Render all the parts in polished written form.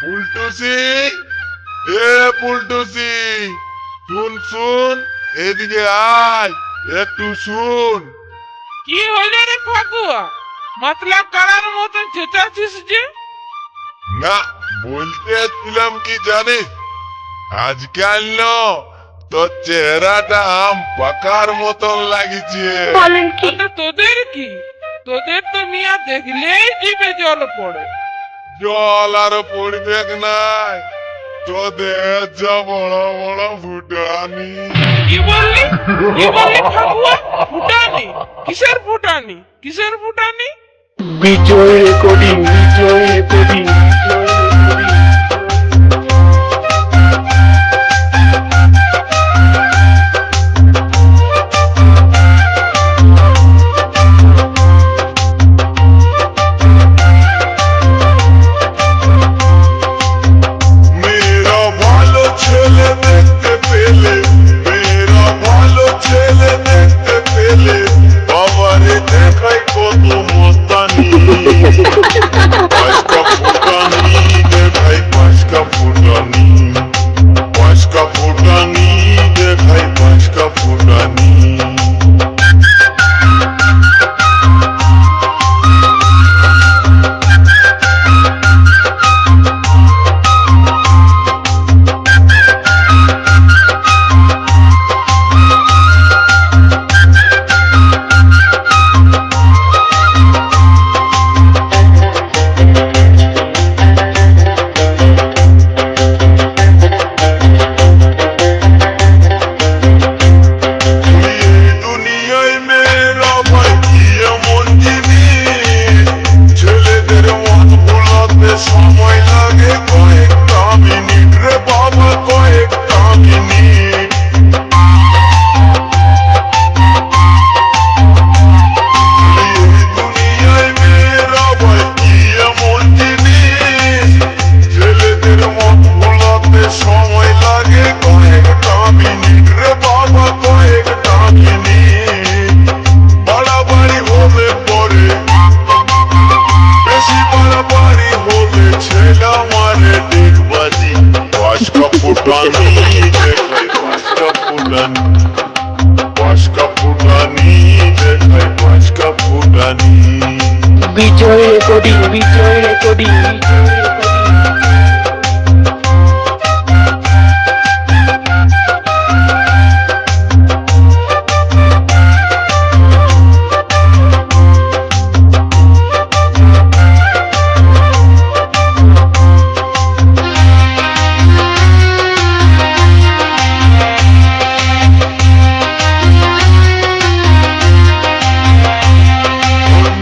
পুলটুসি, এ পুলটুসি, শুন শুন, এদিকে আয়, একটু শুন। কি হইল রে ফাগুয়া? মাতলা কারার মতন চেঁচাচ্ছিস যে? না, বলতে এসেছিলাম কি জানিস, আজকাল ন তোর চেহারাটা আম পাকার মতন লাগিছে। তাতে তোদের কি? তোদের তো মিয়া দেখলেই জিভে জল পড়ে। জল আর পড়বে নাই, তোদের যা বড় বড় ফুটানি। কি বললি? কি বললি ফাগুয়া? ফুটানি? কিসের ফুটানি? কিসের ফুটানি? বিজয় রেকর্ডিং, বিজয় রেকর্ডিং, বিজয় রেকর্ডিং। মেয়েরা ভালো ছেলে দেখতে পেলে, মেয়েরা ভালো ছেলে দেখতে পেলে, বাবারে দেখাই কত মস্তানি। পাঁচকা ফুটানি দেখাই, পাঁচকা ফুটানি, পাঁচকা ফুটানি দেখাই, পাঁচকা ফুটানি। দুনিয়ায় মেয়েরা ভাই কি এমন জিনিস, ছেলেদের মন ভোলাতে সময় লাগে কয়েকটা মিনিট রে বাবা, কয়েকটা মিনিট। দুনিয়ায় মেয়েরা ভাই কি এমন জিনিস, ছেলেদের মন ভোলাতে সময় লাগে কয়েকটা মিনিট রে বাবা, কয়েকটা মিনিট। বাড়াবাড়ি হলে পরে, বেশি বাড়াবাড়ি হলে ছেলে আমারে ডিগবাজি। পাঁচকা ফুটানি দেখাই, পাঁচকা ফুটানি, পাঁচকা ফুটানি দেখাই, পাঁচকা ফুটানি। বিজয় রেকর্ডিং, বিজয় রেকর্ডিং, বিজয় রেকর্ডিং।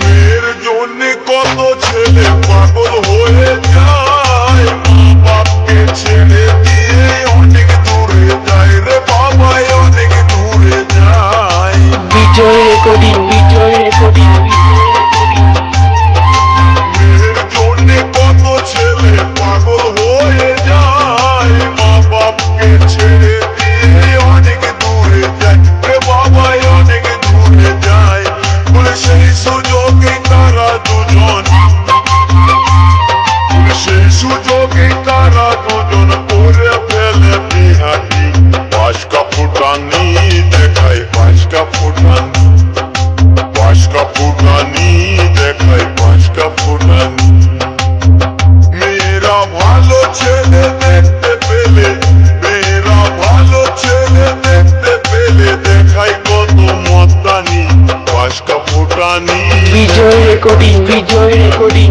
মেয়ের জন্য কত ছেলে পাগল হয়ে যায়, মা বাপকে ছেড়ে দিয়ে অনেক দূরে যায় রে বাবা, অনেক দূরে যায়। বিজয় রেকর্ডিং, বিজয় রেকর্ডিং, বিজয় রেকর্ডিং। মেয়ের জন্য কত ছেলে পাগল হয়ে যায়, মা বাপকে ছেড়ে দিয়ে অনেক দূরে যায় রে বাবা, অনেক দূরে যায়। বলে সেই সুযোগে তারা দুজন, সেই সুযোগে তারা দুজন করে ফেলে বিহারি। পাঁচকা ফুটানি দেখাই, পাঁচকা ফুটানি, পাঁচকা ফুটানি দেখাই, পাঁচকা ফুটানি। মেয়েরা ভালো ছেলে দেখতে পেলে, মেয়েরা ভালো ছেলে দেখতে পেলে, দেখাই কত মস্তানি। পাঁচকা ফুটানি, বিজয় রেকর্ডিং, বিজয় রেকর্ডিং।